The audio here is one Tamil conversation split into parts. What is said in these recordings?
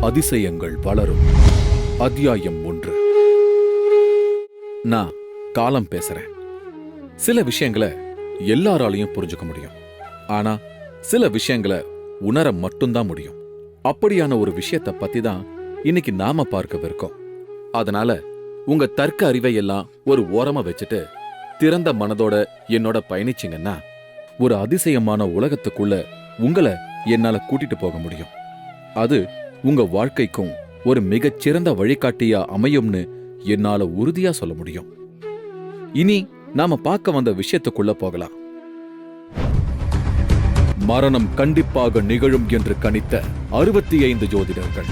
அதிசயங்கள் வளரும். அத்தியாயம் 1. நான் காலம் பேசுறேன். சில விஷயங்களை எல்லாராலையும் புரிஞ்சுக்க முடியும். ஆனா சில விஷயங்களை உணர மட்டும்தான் முடியும். அப்படியான ஒரு விஷயத்தை பத்தி தான் இன்னைக்கு நாம பார்க்கவிருக்கோம். அதனால உங்க தர்க்க அறிவை எல்லாம் ஒரு ஓரமா வச்சுட்டு திறந்த மனதோட என்னோட பயணிச்சிங்கன்னா ஒரு அதிசயமான உலகத்துக்குள்ள உங்களை என்னால கூட்டிட்டு போக முடியும். அது உங்க வாழ்க்கைக்கும் ஒரு மிகச்சிறந்த வழிகாட்டியா அமையும்னு என்னால உறுதியா சொல்ல முடியும். இனி நாம பார்க்க வந்த விஷயத்துக்குள்ள போகலாம். மரணம் கண்டிப்பாக நிகழும் என்று கணித்த 65 ஜோதிடர்கள்.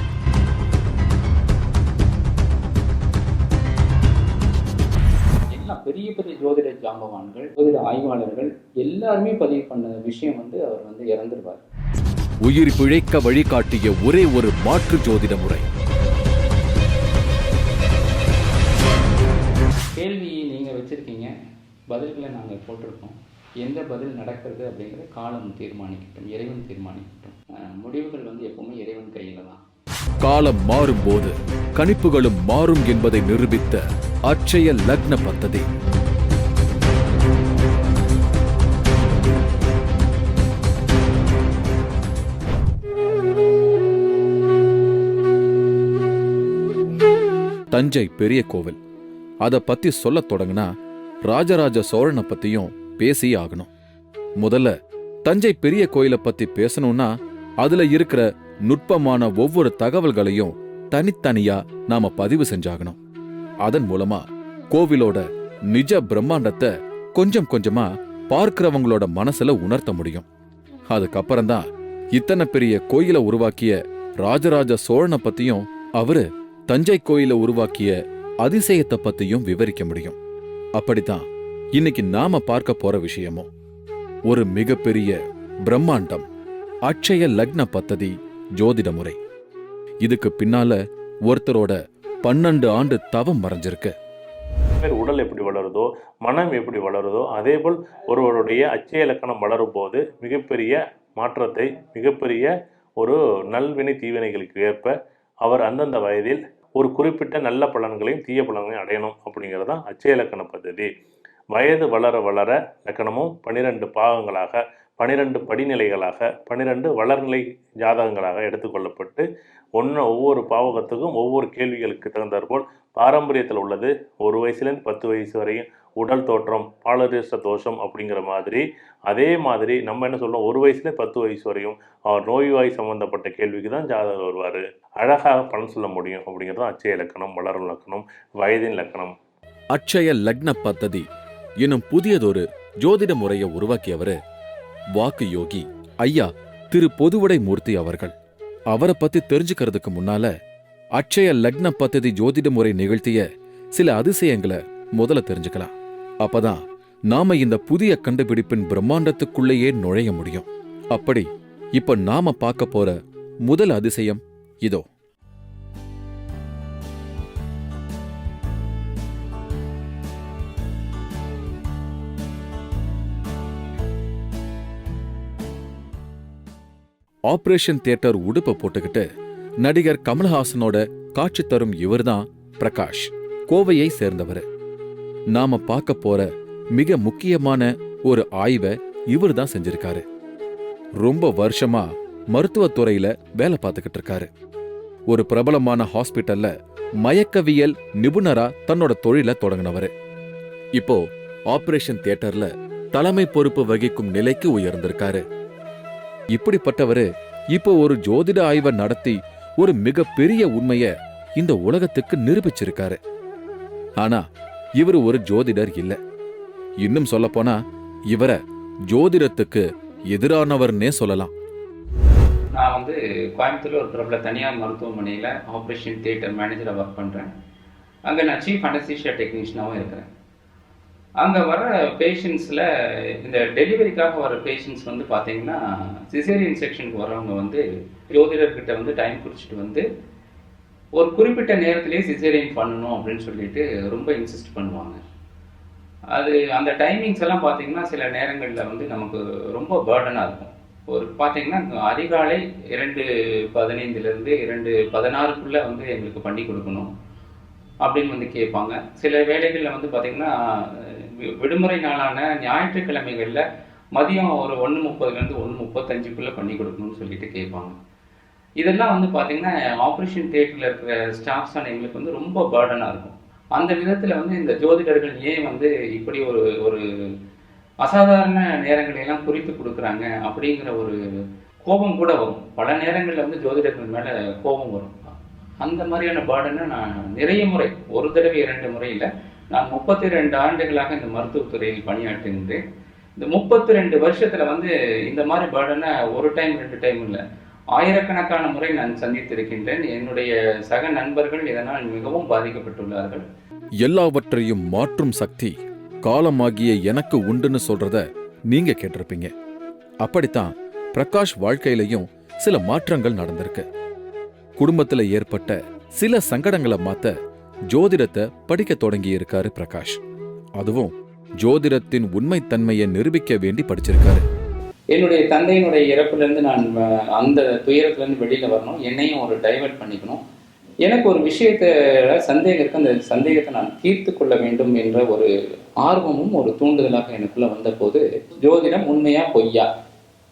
பெரிய பெரிய ஜோதிட ஜாம்பவான்கள், ஜோதிட ஆய்வாளர்கள் எல்லாருமே பதிவு பண்ண விஷயம் அவர் இறந்துருவார். உயிர் பிழைக்க வழிகாட்டிய ஒரே ஒரு மாற்று ஜோதிட முறை. கேள்வி நீங்க வச்சிருக்கீங்க, பதில்களை நாங்க போட்டிருக்கோம். எந்த பதில் நடக்கிறது அப்படிங்கிறத காலம் தீர்மானிக்கட்டும், இறைவன் தீர்மானிக்கட்டும். முடிவுகள் எப்பவுமே இறைவன் கையில தான். காலம் மாறும்போது கணிப்புகளும் மாறும் என்பதை நிரூபித்த அட்சய லக்ன பத்ததி. தஞ்சை பெரிய கோவில். அத பத்தி சொல்ல தொடங்கினா ராஜராஜ சோழனை பத்தியும் பேசி ஆகணும். முதல்ல தஞ்சை பெரிய கோயிலை பத்தி பேசணும்னா அதுல இருக்கிற நுட்பமான ஒவ்வொரு தகவல்களையும் தனித்தனியா நாம பதிவு செஞ்சாகணும். அதன் மூலமா கோவிலோட நிஜ பிரம்மாண்டத்தை கொஞ்சம் கொஞ்சமா பார்க்கிறவங்களோட மனசுல உணர்த்த முடியும். அதுக்கப்புறம்தான் இத்தனை பெரிய கோயிலை உருவாக்கிய ராஜராஜ சோழனை பத்தியும் அவரு தஞ்சை கோயிலை உருவாக்கிய அதிசயத்தை பத்தியும் விவரிக்க முடியும். அப்படித்தான் இன்னைக்கு நாம பார்க்க போற விஷயமும் ஒரு மிகப்பெரிய பிரம்மாண்டம், அட்சய லக்ன பத்ததி ஜோதிட முறை. இதுக்கு பின்னால ஒருத்தரோட 12 ஆண்டு தவம் மறைஞ்சிருக்கு. உடல் எப்படி வளருதோ, மனம் எப்படி வளருதோ, அதே போல் ஒருவருடைய அச்சய இலக்கணம் வளரும் போது மிகப்பெரிய மாற்றத்தை, மிகப்பெரிய ஒரு நல்வினை தீவினைகளுக்கு ஏற்ப அவர் அந்தந்த வயதில் ஒரு குறிப்பிட்ட நல்ல பலன்களையும் தீய பலன்களையும் அடையணும் அப்படிங்கிறது தான் அச்சய இலக்கண பദ്ധதி. வயது வளர வளர இலக்கணமும் 12 பாகங்களாக, 12 படிநிலைகளாக, 12 வளர்நிலை ஜாதகங்களாக எடுத்துக்கொள்ளப்பட்டு ஒவ்வொரு பாவகத்துக்கும் ஒவ்வொரு கேள்விகளுக்கு தகுந்தாற்போல் பாரம்பரியத்தில் உள்ளது 1 வயசுலேருந்து 10 வயசு வரையும் உடல் தோற்றம், பாலரிஷ்ட தோஷம் அப்படிங்கிற மாதிரி. அதே மாதிரி நம்ம என்ன சொல்றோம், 1 வயசுலேருந்து 10 வயசு வரையும் அவர் நோய்வாய் சம்பந்தப்பட்ட கேள்விக்கு தான் ஜாதகம் வருவார். அழகாக பலன் சொல்ல முடியும் அப்படிங்கிறது தான் அச்சய இலக்கணம், வளரும் இலக்கணம், வயதின் இலக்கணம். அட்சய லக்ன பத்ததி எனும் புதியதொரு ஜோதிட முறையை உருவாக்கியவரு வாக்கு யோகி ஐயா திரு பொதுவுடை மூர்த்தி அவர்கள். அவரை பத்தி தெரிஞ்சுக்கிறதுக்கு முன்னால அட்சய லக்ன பத்ததி ஜோதிட முறை நிகழ்த்திய சில அதிசயங்களை முதல்ல தெரிஞ்சுக்கலாம். அப்பதான் நாம இந்த புதிய கண்டுபிடிப்பின் பிரம்மாண்டத்துக்குள்ளேயே நுழைய முடியும். அப்படி இப்ப நாம பார்க்க போற முதல் அதிசயம் இதோ. ஆபரேஷன் தியேட்டர் உடுப்பை போட்டுக்கிட்டு நடிகர் கமல்ஹாசனோட காட்சி தரும் இவர்தான் பிரகாஷ். கோவையை சேர்ந்தவர். நாம பார்க்க போற மிக முக்கியமான ஒரு ஆய்வை இவர் தான் செஞ்சிருக்காரு. ரொம்ப வருஷமா மருத்துவத்துறையில வேலை பார்த்துக்கிட்டு இருக்காரு. ஒரு பிரபலமான ஹாஸ்பிட்டல்ல மயக்கவியல் நிபுணரா தன்னோட தொழிலை தொடங்கினவரு. இப்போ ஆபரேஷன் தியேட்டர்ல தலைமை பொறுப்பு வகிக்கும் நிலைக்கு உயர்ந்திருக்காரு. இப்படிப்பட்டவரு இப்போ ஒரு ஜோதிட ஆய்வை நடத்தி ஒரு மிகப்பெரிய உண்மைய இந்த உலகத்துக்கு நிரூபிச்சிருக்காரு. ஆனா இவரு ஒரு ஜோதிடர் இல்ல. இன்னும் சொல்ல போனா இவரை ஜோதிடத்துக்கு எதிரானவர்னே சொல்லலாம். நான் கோயம்புத்தூர்ல ஒரு பிரபல தனியார் மருத்துவமனையில ஆபரேஷன் தியேட்டர் மேனேஜரா ஒர்க் பண்றேன். அங்க நான் சீஃப் அனஸ்தீசியா டெக்னீஷியனாகவும் இருக்கிறேன். அங்கே வர பேஷண்ட்ஸில் இந்த டெலிவரிக்காக வர பேஷண்ட்ஸ் பார்த்தீங்கன்னா சிசேரியன் செக்ஷனுக்கு வரவங்க ஜோதிடர்கிட்ட டைம் குறிச்சிட்டு ஒரு குறிப்பிட்ட நேரத்திலேயே சிசேரியன் பண்ணணும் அப்படின்னு சொல்லிட்டு ரொம்ப இன்சிஸ்ட் பண்ணுவாங்க. அது அந்த டைமிங்ஸ் எல்லாம் பார்த்தீங்கன்னா சில நேரங்களில் நமக்கு ரொம்ப பேர்டனாக இருக்கும். ஒரு பார்த்தீங்கன்னா அதிகாலை 2:15 2:16 வந்து எங்களுக்கு பண்ணி கொடுக்கணும் அப்படின்னு வந்து கேட்பாங்க. சில வேளைகளில் வந்து பார்த்தீங்கன்னா விடுமுறை நாளான ஞாயிற்றுக்கிழமைகளில் மதியம் ஒரு 1:30 1:35 பண்ணி கொடுக்கணும்னு சொல்லிட்டு கேட்பாங்க. இதெல்லாம் வந்து பார்த்தீங்கன்னா ஆப்ரேஷன் தியேட்டரில் இருக்கிற ஸ்டாஃப்ஸான எங்களுக்கு வந்து ரொம்ப பேர்டனாக இருக்கும். அந்த விதத்தில் வந்து இந்த ஜோதிடர்கள் ஏன் வந்து இப்படி ஒரு ஒரு அசாதாரண நேரங்களெல்லாம் குறித்து கொடுக்குறாங்க அப்படிங்கிற ஒரு கோபம் கூட வரும். பல நேரங்களில் வந்து ஜோதிடர்கள் மேலே கோபம் வரும். அந்த மாதிரியான பேர்டனை நான் நிறைய முறை, ஒரு தடவை 2 முறை இல்லை, நான் 32 ஆண்டுகளாக இந்த மருத்துவத்துறையில் பணியாற்றுகின்றேன். இந்த 32 வருஷத்தில் வந்து இந்த மாதிரி பேர்டனை ஒரு டைம் 2 டைம் இல்லை, ஆயிரக்கணக்கான முறை நான் சந்தித்திருக்கின்றேன். என்னுடைய சக நண்பர்கள் இதனால் மிகவும் பாதிக்கப்பட்டுள்ளார்கள். எல்லாவற்றையும் மாற்றும் சக்தி காலமாகிய எனக்கு உண்டுன்னு சொல்றத நீங்க கேட்டிருப்பீங்க. அப்படித்தான் பிரகாஷ் வாழ்க்கையிலையும் சில மாற்றங்கள் நடந்திருக்கு. குடும்பத்துல ஏற்பட்ட சில சங்கடங்களை மாத்த ஜோதிடத்தை படிக்க தொடங்கி இருக்காரு பிரகாஷ். அதுவும் ஜோதிடத்தின் உண்மைத்தன்மையை நிரூபிக்க வேண்டி படிச்சிருக்காரு. என்னுடைய தந்தையினுடைய இறப்புலேருந்து நான் அந்த துயரத்துலேருந்து வெளியில் வரணும், என்னையும் ஒரு டைவர்ட் பண்ணிக்கணும். எனக்கு ஒரு விஷயத்தில் சந்தேகம் இருக்குது, அந்த சந்தேகத்தை நான் தீர்த்து கொள்ள வேண்டும் என்ற ஒரு ஆர்வமும் ஒரு தூண்டுதலாக எனக்குள்ளே வந்தபோது, ஜோதிடம் உண்மையா பொய்யா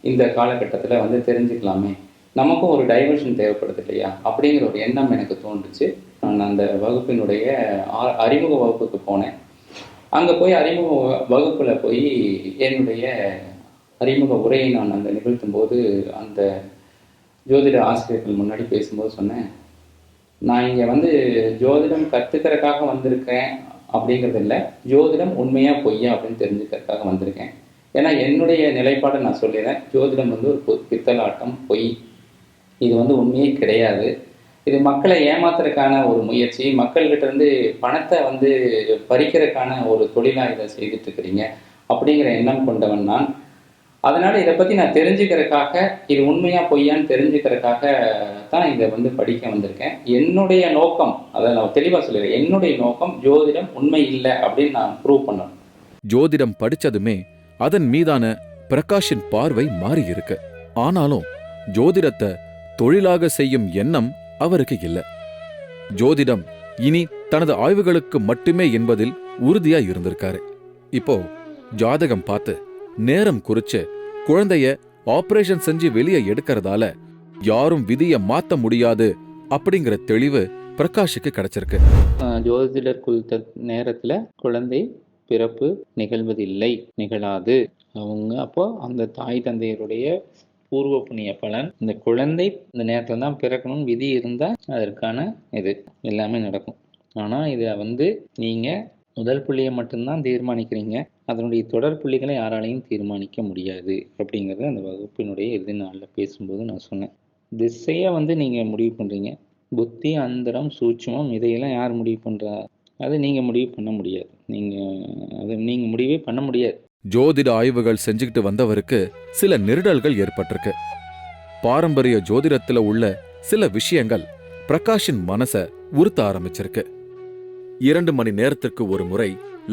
இந்த காலகட்டத்தில் வந்து தெரிஞ்சுக்கலாமே, நமக்கும் ஒரு டைவர்ஷன் தேவைப்படுது இல்லையா அப்படிங்கிற ஒரு எண்ணம் எனக்கு தோன்றுச்சு. நான் அந்த வகுப்பினுடைய அறிமுக வகுப்புக்கு போனேன். அங்கே போய் அறிமுக வகுப்பில் போய் என்னுடைய அறிமுக உரையை நான் அந்த நிகழ்த்தும் போது அந்த ஜோதிட ஆசிரியர்கள் முன்னாடி பேசும்போது சொன்னேன், நான் இங்கே வந்து ஜோதிடம் கற்றுக்கிறதுக்காக வந்திருக்கேன் அப்படிங்கிறது இல்லை, ஜோதிடம் உண்மையா பொய்யா அப்படின்னு தெரிஞ்சுக்கிறதுக்காக வந்திருக்கேன். ஏன்னா என்னுடைய நிலைப்பாடை நான் சொல்லிடுறேன், ஜோதிடம் வந்து ஒரு பித்தலாட்டம், பொய், இது வந்து உண்மையே கிடையாது. இது மக்களை ஏமாத்துறதுக்கான ஒரு முயற்சி, மக்கள்கிட்ட இருந்து பணத்தை வந்து பறிக்கிறதுக்கான ஒரு தொழிலாக இதை செய்துட்டு இருக்கிறீங்க அப்படிங்கிற எண்ணம் கொண்டவன் நான். அதனால இதை பற்றி நான் தெரிஞ்சுக்கிறதுக்காக, இது உண்மையா பொய்யான்னு தெரிஞ்சுக்கிறதுக்காக தான் இதை வந்து படிக்க வந்திருக்கேன். என்னுடைய நோக்கம், அதை நான் தெளிவாக சொல்லிடுறேன், என்னுடைய நோக்கம் ஜோதிடம் உண்மை இல்லை அப்படின்னு நான் ப்ரூவ் பண்ணணும். ஜோதிடம் படிச்சதுமே அதன் மீதான பிரகாஷின் பார்வை மாறி இருக்கு. ஆனாலும் ஜோதிடத்தை தொழிலாக செய்யும் எண்ணம் அவருக்கு இல்ல. ஜோதிடம் இனி தனது ஆய்வுகளுக்கு மட்டுமே என்பதில் உறுதியா இருந்திருக்காரு. இப்போ ஜாதகம் பார்த்து நேரம் குறிச்சு குழந்தைய ஆபரேஷன் செஞ்சு வெளியே எடுக்கிறதால யாரும் விதியை மாத்த முடியாது அப்படிங்கிற தெளிவு பிரகாஷுக்கு கிடைச்சிருக்கு. ஜோதிடர் குறித்த நேரத்தில் குழந்தை பிறப்பு நிகழ்வதில்லை, நிகழாது. அவங்க அப்போ அந்த தாய் தந்தையருடைய பூர்வ புண்ணிய பலன், இந்த குழந்தை இந்த நேரத்தில் தான் பிறக்கணும்னு விதி இருந்தால் அதற்கான இது எல்லாமே நடக்கும். ஆனால் இதை வந்து நீங்கள் முதல் புள்ளியை மட்டும்தான் தீர்மானிக்கிறீங்க, அதனுடைய தொடர் புள்ளிகளை யாராலையும் தீர்மானிக்க முடியாது அப்படிங்கிறது அந்த வகுப்பினுடைய இறுதி நாளில் பேசும்போது நான் சொன்னேன். திசையை வந்து நீங்கள் முடிவு பண்ணுறீங்க, புத்தி, அந்தரம், சூட்சுமம் இதையெல்லாம் யார் முடிவு பண்ணுறா? அது நீங்கள் முடிவு பண்ண முடியாது. நீங்கள் முடிவே பண்ண முடியாது. ஜோதிட ஆய்வுகள் செஞ்சுக்கிட்டு வந்தவருக்கு சில நெருடல்கள் ஏற்பட்டிருக்கு. பாரம்பரிய ஜோதிடத்துல உள்ள சில விஷயங்கள் பிரகாஷின் மனச உறுத்த ஆரம்பிச்சிருக்கு. 2 மணி நேரத்திற்கு ஒரு முறை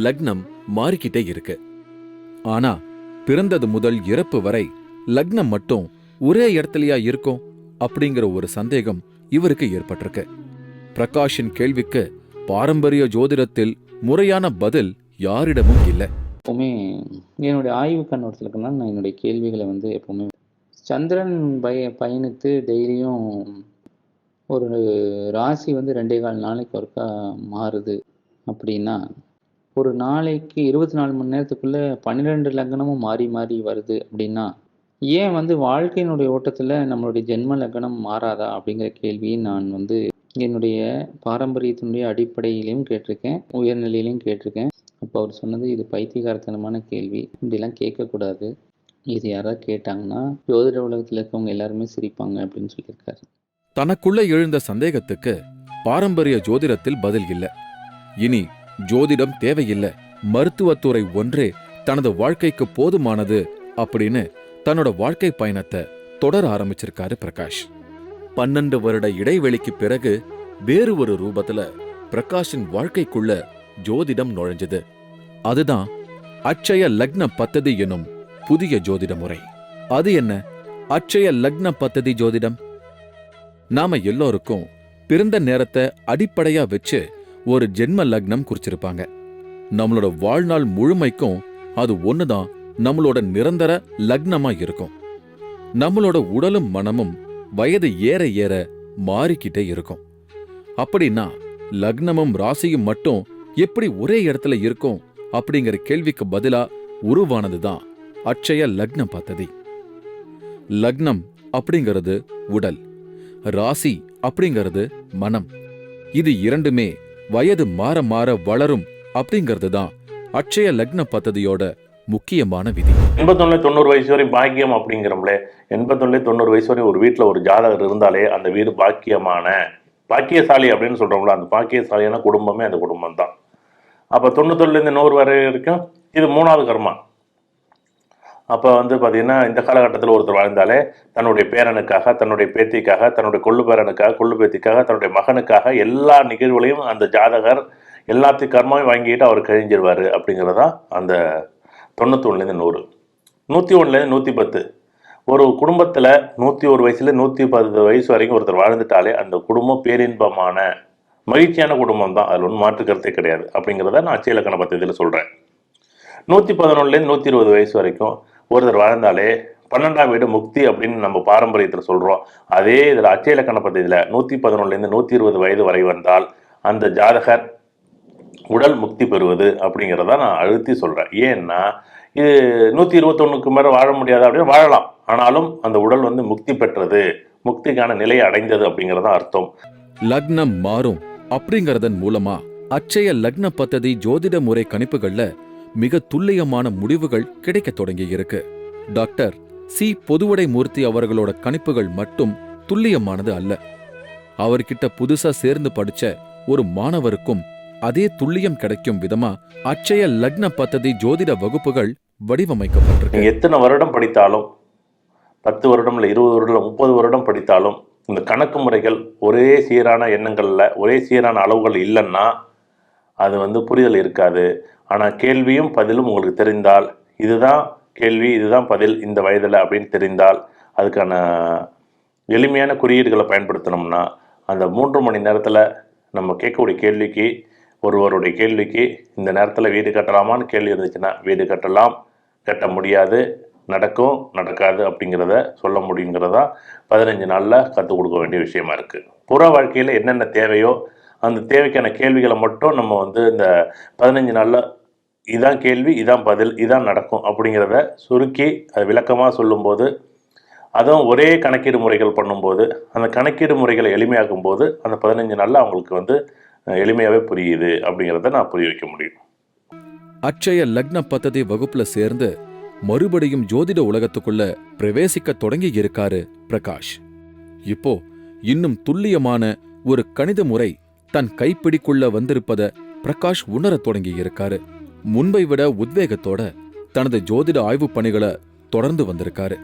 லக்னம் மாறிக்கிட்டே இருக்கு. ஆனா பிறந்தது முதல் இறப்பு வரை லக்னம் மட்டும் ஒரே இடத்துலயா இருக்கும் அப்படிங்கிற ஒரு சந்தேகம் இவருக்கு ஏற்பட்டிருக்கு. பிரகாஷின் கேள்விக்கு பாரம்பரிய ஜோதிடத்தில் முறையான பதில் யாரிடமும் இல்லை. எப்பவுமே என்னுடைய ஆய்வு கண்ணோட்டத்தில் இருக்குன்னா நான் என்னுடைய கேள்விகளை வந்து எப்பவுமே சந்திரன் பயணித்து டெய்லியும் ஒரு ராசி வந்து 2.25 நாளைக்கு ஒருக்கா மாறுது அப்படின்னா, ஒரு நாளைக்கு 24 மணி நேரத்துக்குள்ள 12 லக்னமும் மாறி மாறி வருது அப்படின்னா, ஏன் வந்து வாழ்க்கையினுடைய ஓட்டத்தில் நம்மளுடைய ஜென்ம லக்னம் மாறாதா அப்படிங்கிற கேள்வியை நான் வந்து என்னுடைய பாரம்பரியத்தினுடைய அடிப்படையிலையும் கேட்டிருக்கேன், உயர்நிலையிலையும் கேட்டிருக்கேன். அப்போ அவர் சொன்னது, இது பைத்தியகாரத்தனமான கேள்வி, இப்படிலாம் கேட்கக்கூடாது, இது யாராவது கேட்டாங்கன்னா ஜோதிட உலகத்தில் இருக்கவங்க எல்லாருமே சிரிப்பாங்க அப்படின்னு சொல்லியிருக்காரு. தனக்குள்ள எழுந்த சந்தேகத்துக்கு பாரம்பரிய ஜோதிடத்தில் பதில் இல்ல. இனி ஜோதிடம் தேவையில்லை, மருத்துவத்துறை ஒன்றே தனது வாழ்க்கைக்கு போதுமானது அப்படின்னு தன்னோட வாழ்க்கை பயணத்தை தொடர ஆரம்பிச்சிருக்காரு பிரகாஷ். 12 வருட இடைவெளிக்கு பிறகு வேறு ஒரு ரூபத்துல பிரகாஷின் வாழ்க்கைக்குள்ள ஜோதிடம் நுழைஞ்சது. அதுதான் அட்சய லக்ன பத்ததி எனும் புதிய ஜோதிட முறை. அது என்ன, அட்சய லக்ன பத்ததி ஜோதிடம். நாம எல்லோருக்கும் பிறந்த நேரத்தை அடிப்படையா வச்சு ஒரு ஜென்ம லக்னம் குறிச்சிருப்பாங்க. நம்மளோட வாழ்நாள் முழுமைக்கும் அது ஒண்ணுதான் நம்மளோட நிரந்தர லக்னமா இருக்கும். நம்மளோட உடலும் மனமும் வயது ஏற ஏற மாறிக்கிட்டே இருக்கும். அப்படின்னா லக்னமும் ராசியும் மட்டும் எப்படி ஒரே இடத்துல இருக்கும் அப்படிங்கிற கேள்விக்கு பதிலா உருவானதுதான் அட்சய லக்ன பத்ததி. லக்னம் அப்படிங்கிறது உடல், ராசி அப்படிங்கிறது மனம். இது இரண்டுமே வயது மாற மாற வளரும் அப்படிங்கிறது தான் அட்சய லக்ன பத்ததியோட முக்கியமான விதி. 89-90 வயசு வரை பாக்கியம் அப்படிங்கிறோம்ல, 89-90 வயசு வரை ஒரு வீட்டில் ஒரு ஜாதகர் இருந்தாலே அந்த வீடு பாக்கியசாலி அப்படின்னு சொல்றோம்ல, அந்த பாக்கியசாலியான குடும்பமே அந்த குடும்பம் தான். அப்போ 99-100 வரை வரைக்கும் இது 3வது கர்மா. அப்போ பார்த்தீங்கன்னா இந்த காலகட்டத்தில் ஒருத்தர் வாழ்ந்தாலே தன்னுடைய பேரனுக்காக, தன்னுடைய பேத்திக்காக, தன்னுடைய கொள்ளு பேரனுக்காக, கொள்ளு பேத்திக்காக, தன்னுடைய மகனுக்காக எல்லா நிகழ்வுகளையும் அந்த ஜாதகர் எல்லாத்தையும் கர்மாவையும் வாங்கிட்டு அவர் கழிஞ்சிருவார். அப்படிங்கிறதான் அந்த 91-100. 101-110 ஒரு குடும்பத்தில் 101 வயசுல 110 வயசு வரைக்கும் ஒருத்தர் வாழ்ந்துட்டாலே அந்த குடும்பம் பேரின்பமான மகிழ்ச்சியான குடும்பம் தான். அதில் ஒன்றும் மாற்று கருத்தே கிடையாது. அப்படிங்கிறத நான் அட்சய லக்ன பத்ததியில் சொல்கிறேன். 111-120 வயசு வரைக்கும் ஒருத்தர் வாழ்ந்தாலே 12ஆம் வீடு முக்தி அப்படின்னு நம்ம பாரம்பரியத்தில் சொல்கிறோம். அதே இதில் அட்சய லக்ன பத்ததியில் 111-120 வயது வரை வந்தால் அந்த ஜாதகர் உடல் முக்தி பெறுவது அப்படிங்கிறத நான் அழுத்தி சொல்கிறேன். ஏன்னா இது 121க்கு மேலே வாழ முடியாது அப்படின்னு வாழலாம், ஆனாலும் அந்த உடல் முக்தி பெற்றது, முக்திக்கான நிலையை அடைந்தது அப்படிங்கிறதான் அர்த்தம். லக்னம் மாறும் அப்படிங்கறதன் மூலமா அட்சய லக்ன பத்ததி ஜோதிட முறை கணிப்புகள்ல மிக துல்லியமான முடிவுகள் கிடைக்க தொடங்கி இருக்கு. Doctor C. பொதுவடை மூர்த்தி அவர்களோட கணிப்புகள் மட்டும் துல்லியமானது அல்ல. அவர்கிட்ட புதுசா சேர்ந்து படிச்ச ஒரு மாணவருக்கும் அதே துல்லியம் கிடைக்கும் விதமா அட்சய லக்ன பத்ததி ஜோதிட வகுப்புகள் வடிவமைக்கப்பட்டிருக்கு. எத்தனை வருடம் படித்தாலும், 10 வருடம் இல்லை 20 வருடம் 30 வருடம் படித்தாலும் இந்த கணக்கு முறைகள் ஒரே சீரான எண்ணங்கள்ல ஒரே சீரான அளவுகள் இல்லைன்னா அது புரிதல் இருக்காது. ஆனால் கேள்வியும் பதிலும் உங்களுக்கு தெரிந்தால், இதுதான் கேள்வி இதுதான் பதில் இந்த வயதில் அப்படின்னு தெரிந்தால், அதுக்கான எளிமையான குறியீடுகளை பயன்படுத்தினோம்னா அந்த 3 மணி நேரத்தில் நம்ம கேட்கக்கூடிய கேள்விக்கு, ஒருவருடைய கேள்விக்கு இந்த நேரத்தில் வீடு கட்டலாமான்னு கேள்வி இருந்துச்சுன்னா வீடு கட்டலாம், கட்ட முடியாது, நடக்கும் நடக்காது அப்படிங்கிறத சொல்ல முடியுங்கிறதா 15 நாளில் கற்றுக் கொடுக்க வேண்டிய விஷயமா இருக்குது. புற வாழ்க்கையில் என்னென்ன தேவையோ அந்த தேவைக்கான கேள்விகளை மட்டும் நம்ம இந்த 15 நாளில் இதான் கேள்வி இதான் பதில் இதான் நடக்கும் அப்படிங்கிறத சுருக்கி அது விளக்கமாக சொல்லும்போது, அதுவும் ஒரே கணக்கீடு முறைகள் பண்ணும்போது, அந்த கணக்கீடு முறைகளை எளிமையாக்கும் போது அந்த 15 நாளில் அவங்களுக்கு எளிமையாகவே புரியுது அப்படிங்கிறத நான் புரிய வைக்க முடியும். அட்சய லக்ன பத்ததி வகுப்புல சேர்ந்து மறுபடியும் ஜோதிட உலகத்துக்குள்ள பிரவேசிக்க தொடங்கி இருக்காரு பிரகாஷ். இப்போ இன்னும் துல்லியமான ஒரு கணித முறை தன் கைப்பிடிக்குள்ள வந்திருப்பத பிரகாஷ் உணரத் தொடங்கி இருக்காரு. முன்பை விட உத்வேகத்தோட தனது ஜோதிட ஆய்வு பணிகளை தொடர்ந்து வந்திருக்காரு.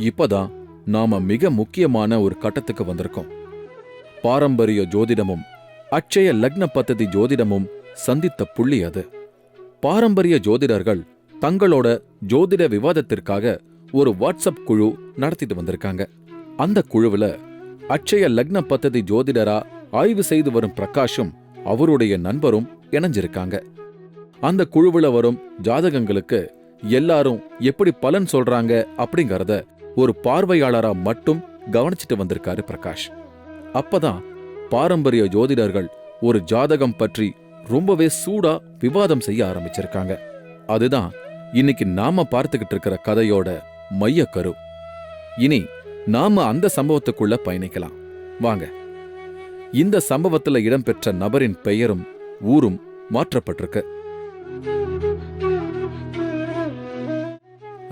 இப்பதான் நாம மிக முக்கியமான ஒரு கட்டத்துக்கு வந்திருக்கோம். பாரம்பரிய ஜோதிடமும் அட்சய லக்ன பத்ததி ஜோதிடமும் சந்தித்த புள்ளி அது. பாரம்பரிய ஜோதிடர்கள் தங்களோட ஜோதிட விவாதத்திற்காக ஒரு வாட்ஸ்அப் குழு நடத்திட்டு வந்திருக்காங்க. அந்த குழுவுல அட்சய லக்ன பத்ததி ஜோதிடரா ஆய்வு செய்து வரும் பிரகாஷும் அவருடைய நண்பரும் இணைஞ்சிருக்காங்க. அந்த குழுவுல வரும் ஜாதகங்களுக்கு எல்லாரும் எப்படி பலன் சொல்றாங்க அப்படிங்கறத ஒரு பார்வையாளரா மட்டும் கவனிச்சிட்டு வந்திருக்காரு பிரகாஷ். அப்பதான் பாரம்பரிய ஜோதிடர்கள் ஒரு ஜாதகம் பற்றி ரொம்பவே சூடா விவாதம் செய்ய ஆரம்பிச்சிருக்காங்க. அதுதான் இன்னைக்கு நாம பார்த்துக்கிட்டு இருக்கிற கதையோட மையக்கரு. இனி நாம அந்த சம்பவத்துக்குள்ள பயணிக்கலாம் வாங்க. இந்த சம்பவத்துல இடம்பெற்ற நபரின் பெயரும் ஊரும் மாற்றப்பட்டிருக்கு.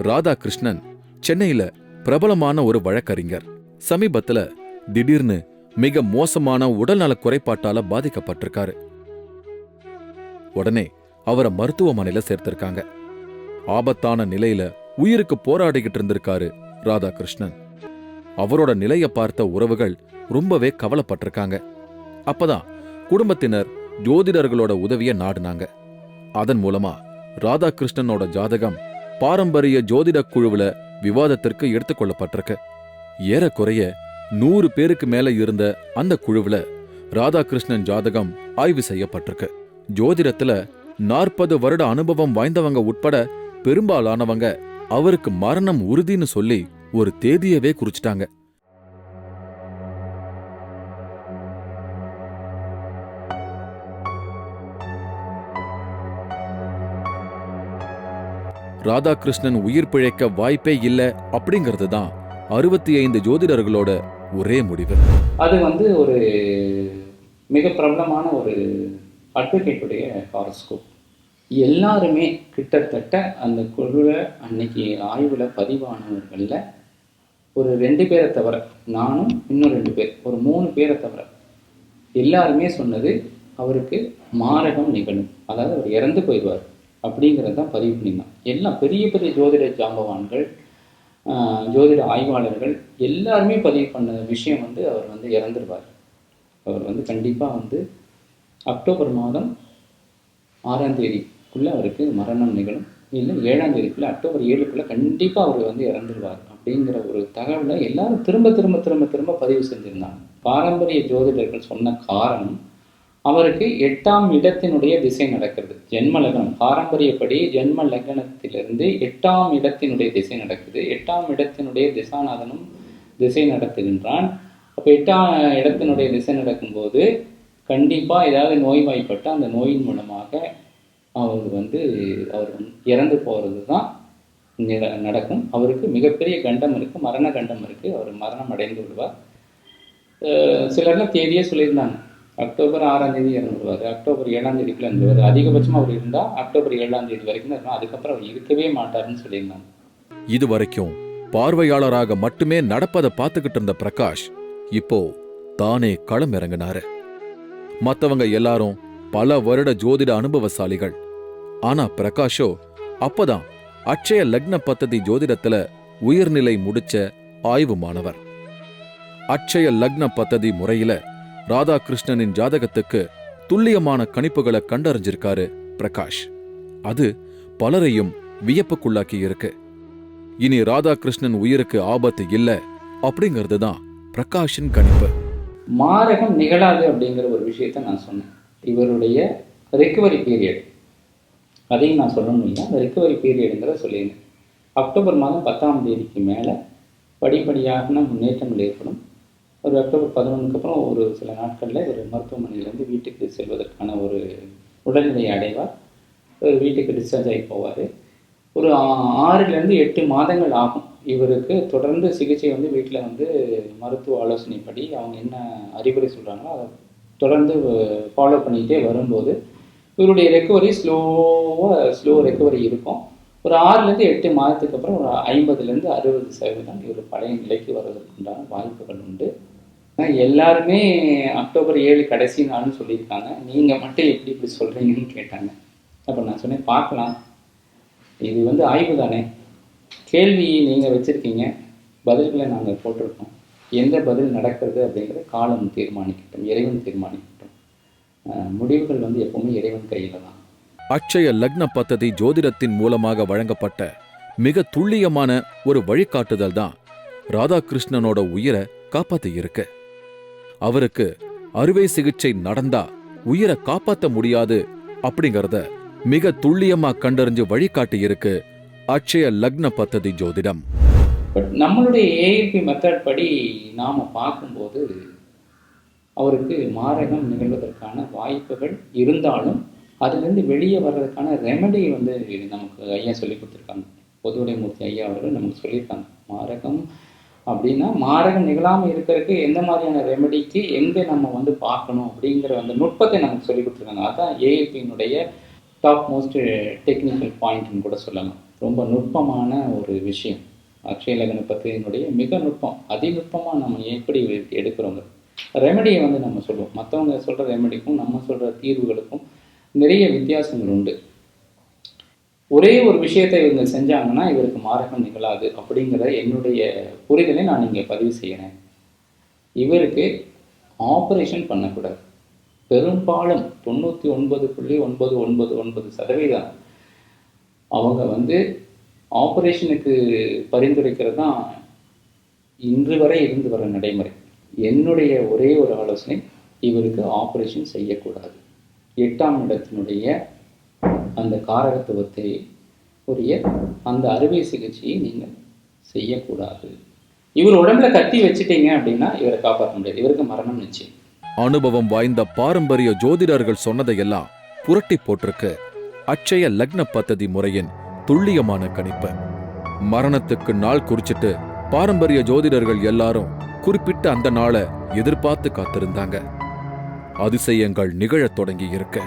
ராதாகிருஷ்ணன் சென்னையில பிரபலமான ஒரு வழக்கறிஞர். சமீபத்துல திடீர்னு மிக மோசமான உடல்நல குறைபாட்டால பாதிக்கப்பட்டிருக்காரு. உடனே அவரை மருத்துவமனையில சேர்த்திருக்காங்க. ஆபத்தான நிலையில உயிருக்கு போராடிக்கிட்டு இருந்திருக்காரு ராதாகிருஷ்ணன். அவரோட நிலைய பார்த்த உறவுகள் ரொம்பவே கவலைப்பட்டிருக்காங்க. அப்பதான் குடும்பத்தினர் ஜோதிடர்களோட உதவிய நாடினாங்க. அதன் மூலமா ராதாகிருஷ்ணனோட ஜாதகம் பாரம்பரிய ஜோதிட குழுவுல விவாதத்திற்கு எடுத்துக்கொள்ளப்பட்டிருக்கு. ஏறக்குறைய 100 பேருக்கு மேல இருந்த அந்த குழுவுல ராதாகிருஷ்ணன் ஜாதகம் ஆய்வு செய்யப்பட்டிருக்கு. ஜோதிடத்துல 40 வருட அனுபவம் வாய்ந்தவங்க உட்பட பெரும்பாலானவங்க அவருக்கு மரணம் உறுதின்னு சொல்லி ஒரு தேதியவே குறிச்சிட்டாங்க. ராதாகிருஷ்ணன் உயிர் பிழைக்க வாய்ப்பே இல்ல அப்படிங்கிறது தான் 65 ஜோதிடர்களோட ஒரே முடிவு. அது வந்து ஒரு மிக பிரபலமான ஒரு அட்வொகேட்டுடைய ஹாரோஸ்கோப். எல்லாருமே கிட்டத்தட்ட அந்த குழுவில் அன்னைக்கு ஆய்வில் பதிவானவர்களில் ஒரு 2 பேரை தவிர, நானும் இன்னும் 2 பேர், ஒரு 3 பேரை தவிர எல்லாருமே சொன்னது அவருக்கு மாரகம் நிகழும், அதாவது அவர் இறந்து போயிடுவார் அப்படிங்கிறது தான் பதிவு பண்ணியிருந்தான். எல்லாம் பெரிய பெரிய ஜோதிட ஜாம்பவான்கள், ஜோதிட ஆய்வாளர்கள் எல்லாருமே பதிவு பண்ண விஷயம் வந்து அவர் வந்து இறந்துடுவார், அவர் வந்து கண்டிப்பாக வந்து அக்டோபர் மாதம் 6ஆம் தேதிக்குள்ளே அவருக்கு மரணம் நிகழும், இல்லை 7ஆம் தேதிக்குள்ளே, அக்டோபர் 7க்குள்ளே கண்டிப்பாக அவர் வந்து இறந்துடுவார் அப்படிங்கிற ஒரு தகவலை எல்லாரும் திரும்ப திரும்ப திரும்ப திரும்ப பதிவு செஞ்சுருந்தாங்க. பாரம்பரிய ஜோதிடர்கள் சொன்ன காரணம், அவருக்கு 8ஆம் இடத்தினுடைய திசை நடக்கிறது. ஜென்ம லக்னம், பாரம்பரியப்படி ஜென்ம லக்னத்திலிருந்து 8ஆம் இடத்தினுடைய திசை நடக்குது. 8ஆம் இடத்தினுடைய திசாநாதனும் திசை நடத்துகின்றான். அப்போ 8ஆம் இடத்தினுடைய திசை நடக்கும்போது கண்டிப்பாக ஏதாவது நோய்வாய்ப்பட்டு அந்த நோயின் மூலமாக அவர் வந்து இறந்து போகிறது தான் நடக்கும். அவருக்கு மிகப்பெரிய கண்டம் இருக்குது, மரண கண்டம் இருக்குது, அவர் மரணம் அடைந்து விடுவார். சிலர்லாம் தேதியே சொல்லியிருந்தாங்க, அக்டோபர் 6ஆம் தேதி இறந்துடுவார், அக்டோபர் 7ஆம் தேதிக்குள்ள இறந்துடுவார், அதிகபட்சமாக அவர் இருந்தால் அக்டோபர் 7ஆம் தேதி வரைக்கும் தான், அதுக்கப்புறம் அவர் இருக்கவே மாட்டார்னு சொல்லியிருந்தாங்க. இது வரைக்கும் பார்வையாளராக மட்டுமே நடப்பதை பார்த்துக்கிட்டு இருந்த பிரகாஷ் இப்போ தானே களம் இறங்கினாரு. மத்தவங்க எல்லாரும் பல வருட ஜோதிட அனுபவசாலிகள். ஆனா பிரகாஷோ அப்பதான் அட்சய லக்ன பத்ததி ஜோதிடத்துல உயர்நிலை முடிச்ச ஆய்வு மாணவர். அட்சய லக்ன பத்ததி முறையில ராதாகிருஷ்ணனின் ஜாதகத்துக்கு துல்லியமான கணிப்புகளை கண்டறிஞ்சிருக்காரு பிரகாஷ். அது பலரையும் வியப்புக்குள்ளாக்கி இருக்கு. இனி ராதாகிருஷ்ணன் உயிருக்கு ஆபத்து இல்ல அப்படிங்கிறது தான் பிரகாஷின் கணிப்பு. மாரகம் நிகழாது அப்படிங்கிற ஒரு விஷயத்த நான் சொன்னேன். இவருடைய ரெக்கவரி பீரியட், அதையும் நான் சொல்லணும் இல்லை, அந்த ரெக்கவரி பீரியடுங்கிற சொல்லியிருந்தேன். அக்டோபர் மாதம் 10ஆம் தேதிக்கு மேலே படிப்படியாக முன்னேற்றங்கள் ஏற்படும். ஒரு அக்டோபர் 11க்கு அப்புறம் ஒரு சில நாட்களில் இவர் மருத்துவமனையிலேருந்து வீட்டுக்கு செல்வதற்கான ஒரு உடல்நிலையை அடைவார். இவர் வீட்டுக்கு டிஸ்சார்ஜ் ஆகி போவார். ஒரு 6லேருந்து 8 மாதங்கள் ஆகும் இவருக்கு தொடர்ந்து சிகிச்சை வந்து வீட்டில் வந்து மருத்துவ ஆலோசனைப்படி அவங்க என்ன அறிவுரை சொல்கிறாங்களோ அதை தொடர்ந்து ஃபாலோ பண்ணிகிட்டே வரும்போது இவருடைய ரெக்கவரி ஸ்லோ ரெக்கவரி இருக்கும். ஒரு 6லேருந்து 8 மாதத்துக்கு அப்புறம் ஒரு 50லேருந்து 60% இவர் பழைய நிலைக்கு வருவதற்குண்டான வாய்ப்புகள் உண்டு. எல்லாருமே அக்டோபர் 7 கடைசி நாள்னு சொல்லியிருக்காங்க, நீங்கள் மட்டும் எப்படி இப்படி சொல்கிறீங்கன்னு கேட்டாங்க. அப்போ நான் சொன்னேன், பார்க்கலாம், இது வந்து ஆய்வு தானே, கேள்வி நீங்கள் வச்சுருக்கீங்க, பதில்களை நாங்கள் போட்டிருக்கோம், எந்த பதில் நடக்கிறது அப்படிங்கிறத காலம் தீர்மானிக்கட்டும், இறைவன் தீர்மானிக்கட்டும், முடிவுகள் வந்து எப்பவுமே இறைவன் கையில் தான். அட்சய லக்ன பத்ததி ஜோதிடத்தின் மூலமாக வழங்கப்பட்ட மிக துல்லியமான ஒரு வழிகாட்டுதல் தான் ராதாகிருஷ்ணனோட உயிரை காப்பாத்தி இருக்கு. அவருக்கு அறுவை சிகிச்சை நடந்தா உயிரை காப்பாற்ற முடியாது அப்படிங்கறத மிக துல்லியமா கண்டறிஞ்சு வழிகாட்டி இருக்கு அட்சய லக்ன பத்ததி ஜோதிடம். பட் நம்மளுடைய ஏஐபி மெத்தட் படி நாம் பார்க்கும்போது அவருக்கு மாரகம் நிகழ்வதற்கான வாய்ப்புகள் இருந்தாலும் அதுலேருந்து வெளியே வர்றதுக்கான ரெமெடி வந்து நமக்கு ஐயா சொல்லி கொடுத்துருக்காங்க. பொதுவுடைமூர்த்தி ஐயா அவர்கள் நமக்கு சொல்லியிருக்காங்க, மாரகம் அப்படின்னா மாரகம் நிகழாமல் இருக்கிறதுக்கு எந்த மாதிரியான ரெமெடிக்கு எங்கே நம்ம வந்து பார்க்கணும் அப்படிங்கிற அந்த நுட்பத்தை நமக்கு சொல்லி கொடுத்துருக்காங்க. அதுதான் ஏஐபியினுடைய டாப் மோஸ்ட் டெக்னிக்கல் பாயிண்ட்னு கூட சொல்லலாம். ரொம்ப நுட்பமான ஒரு விஷயம் அக்ஷய லக்ன பத்தினுடைய மிக நுட்பம், அதிநுட்பமாக நம்ம எப்படி எடுக்கிறோங்க. ரெமெடியை வந்து நம்ம சொல்லுவோம், மற்றவங்க சொல்கிற ரெமெடிக்கும் நம்ம சொல்கிற தீர்வுகளுக்கும் நிறைய வித்தியாசங்கள் உண்டு. ஒரே ஒரு விஷயத்தை இவங்க செஞ்சாங்கன்னா இவருக்கு மாரகம் நிகழாது அப்படிங்கிற என்னுடைய புரிதலை நான் இங்கே பதிவு செய்கிறேன். இவருக்கு ஆப்ரேஷன் பண்ணக்கூடாது. பெரும்பாலும் 99.999% அவங்க வந்து ஆப்ரேஷனுக்கு பரிந்துரைக்கிறது தான் இன்று வரை இருந்து வர நடைமுறை. என்னுடைய ஒரே ஒரு ஆலோசனை, இவருக்கு ஆப்ரேஷன் செய்யக்கூடாது. 8ஆம் இடத்தினுடைய அந்த காரகத்துவத்தை உரிய அந்த அறுவை சிகிச்சையை நீங்கள் செய்யக்கூடாது. இவர் உடம்புல கத்தி வச்சுட்டீங்க அப்படின்னா இவரை காப்பாற்ற முடியாது. இவருக்கு மரணம் நிச்சயம். அனுபவம் வாய்ந்த பாரம்பரிய ஜோதிடர்கள் சொன்னதையெல்லாம் புரட்டி போட்டிருக்கு அட்சய லக்ன பத்ததி முறையின் துல்லியமான கணிப்பு. மரணத்துக்கு நாள் குறிச்சிட்டு பாரம்பரிய ஜோதிடர்கள் எல்லாரும் குறிப்பிட்ட அந்த நாளை எதிர்பார்த்து காத்திருந்தாங்க. அதிசயங்கள் நிகழத் தொடங்கி இருக்க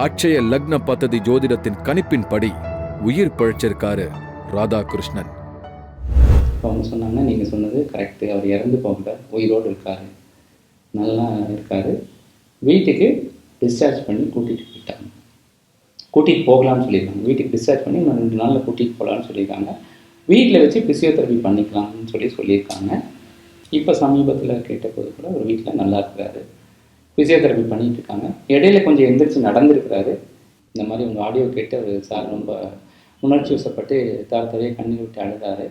அட்சய லக்ன பத்ததி ஜோதிடத்தின் கணிப்பின்படி உயிர் பிழைச்சிருக்காரு ராதாகிருஷ்ணன். அவங்க சொன்னாங்க, நீங்கள் சொன்னது கரெக்டு, அவர் இறந்து போகல, உயிரோடு இருக்காரு, நல்லா இருக்காரு, வீட்டுக்கு டிஸ்சார்ஜ் பண்ணி கூட்டிகிட்டு போயிட்டாங்க. கூட்டிகிட்டு போகலான்னு சொல்லியிருக்காங்க. வீட்டுக்கு டிஸ்சார்ஜ் பண்ணி 2 நாளில் கூட்டிகிட்டு போகலான்னு சொல்லியிருக்காங்க. வீட்டில் வச்சு ஃபிசியோதெரபி பண்ணிக்கலாம்னு சொல்லியிருக்காங்க. இப்போ சமீபத்தில் கேட்டபோது கூட ஒரு வீட்டில் நல்லா இருக்கிறாரு, ஃபிசியோதெரபி பண்ணிகிட்டு இருக்காங்க. இடையில கொஞ்சம் எந்திரிச்சு நடந்திருக்கிறாரு. இந்த மாதிரி உங்கள் ஆடியோ கேட்டு அவர் சார் ரொம்ப உணர்ச்சி வசப்பட்டு தரையே கண்ணீர் விட்டு அழுதாரு.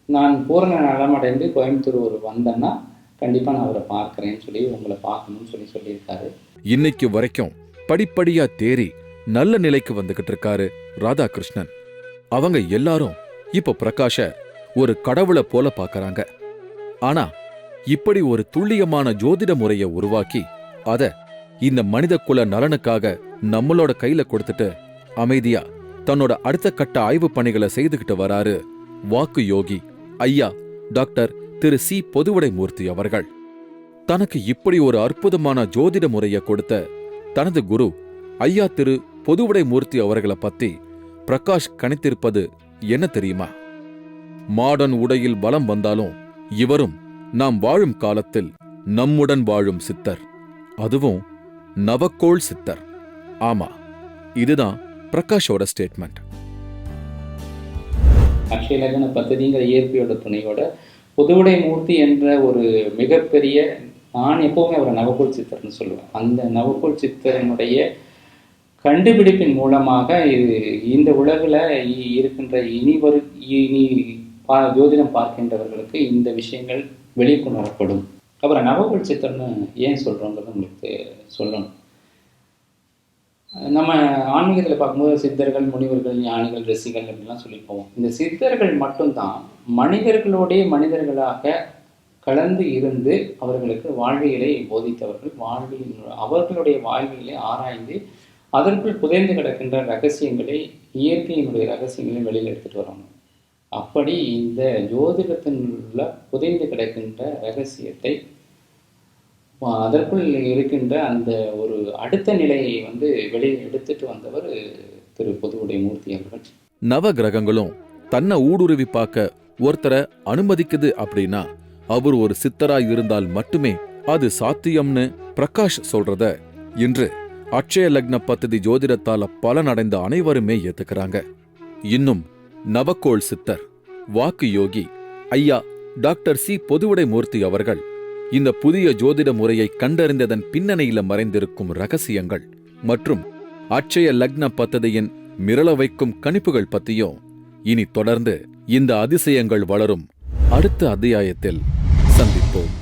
நான் பூரண நலமடைந்து கோயம்புத்தூர் வந்தேன்னா கண்டிப்பாக நான் அவரை பார்க்குறேன்னு சொல்லி உங்களை பார்க்கணும்னு சொல்லியிருக்காரு. இன்னைக்கு வரைக்கும் படிப்படியா தேறி நல்ல நிலைக்கு வந்துகிட்டு இருக்காரு ராதாகிருஷ்ணன். அவங்க எல்லாரும் இப்ப பிரகாஷ ஒரு கடவுளை போல பார்க்கறாங்க. ஆனா இப்படி ஒரு துல்லியமான ஜோதிட முறையை உருவாக்கி அத இந்த மனித குல நலனுக்காக நம்மளோட கையில கொடுத்துட்டு அமைதியா தன்னோட அடுத்த கட்ட ஆய்வு பணிகளை செய்துகிட்டு வராரு வாக்கு யோகி ஐயா டாக்டர் திரு சி. பொதுவுடை மூர்த்தி அவர்கள். தனக்கு இப்படி ஒரு அற்புதமான ஜோதிட முறையை கொடுத்த தனது குரு ஐயா திரு பொதுவுடை மூர்த்தி அவர்களை பத்தி பிரகாஷ் கணித்திருப்பது என்ன தெரியுமா? மாடர்ன் உடையில் வலம் வந்தாலும் இவரும் நாம் வாழும் காலத்தில் நம்முடன் வாழும் சித்தர், அதுவும் நவக்கோள் சித்தர். ஆமா, இதுதான் பிரகாஷோட ஸ்டேட்மெண்ட். அக்ஷய லக்ன பத்ததிங்கிற இயற்கையோட துணையோட பொதுவுடை மூர்த்தி என்ற ஒரு மிகப்பெரிய, நான் எப்போவுமே அவரை நவக்கோள் சித்தர்னு சொல்லுவேன். அந்த நவக்கோள் சித்தரனுடைய கண்டுபிடிப்பின் மூலமாக இந்த உலகில் இருக்கின்ற இனி ஜோதிடம் பார்க்கின்றவர்களுக்கு இந்த விஷயங்கள் வெளிக்கொணரப்படும். அப்புறம் நவக்கோள் சித்தர்னு ஏன் சொல்கிறோங்கிறது உங்களுக்கு சொல்லணும். நம்ம ஆன்மீகத்தில் பார்க்கும்போது சித்தர்கள், முனிவர்கள், ஞானிகள், ரிஷிகள் அப்படின்லாம் சொல்லி போவோம். இந்த சித்தர்கள் மட்டும்தான் மனிதர்களோடைய மனிதர்களாக கலந்து இருந்து அவர்களுக்கு வாழ்வியலை போதித்தவர்கள். அவர்களுடைய வாழ்வியலை ஆராய்ந்து அதற்குள் புதைந்து கிடக்கின்ற ரகசியங்களை, இயற்கையினுடைய ரகசியங்களை வெளியில் எடுத்துகிட்டு வரணும். அப்படி இந்த ஜோதிடத்தினுள்ள புதைந்து கிடக்கின்ற ரகசியத்தை, அதற்குள் இருக்கின்ற அந்த ஒரு அடுத்த நிலையை வெளியே எடுத்துட்டு வந்தவர் திரு பொதுவுடை மூர்த்தி அவர்கள். நவ கிரகங்களும் தன்னை ஊடுருவி பார்க்க ஒருத்தரை அனுமதிக்குது அப்படின்னா அவர் ஒரு சித்தராய் இருந்தால் மட்டுமே அது சாத்தியம்னு பிரகாஷ் சொல்றத இன்று அட்சய லக்ன பத்ததி ஜோதிடத்தால பலனடைந்த அனைவருமே ஏத்துக்கிறாங்க. இன்னும் நவக்கோள் சித்தர் வாக்கு யோகி ஐயா டாக்டர் சி. பொதுவுடை மூர்த்தி அவர்கள் இந்த புதிய ஜோதிட முறையை கண்டறிந்ததன் பின்னணியில மறைந்திருக்கும் ரகசியங்கள் மற்றும் அட்சய லக்ன பத்ததியின் மிரள வைக்கும் கணிப்புகள் பத்தியும் இனி தொடர்ந்து இந்த அதிசயங்கள் வளரும் அடுத்த அத்தியாயத்தில் சந்திப்போம்.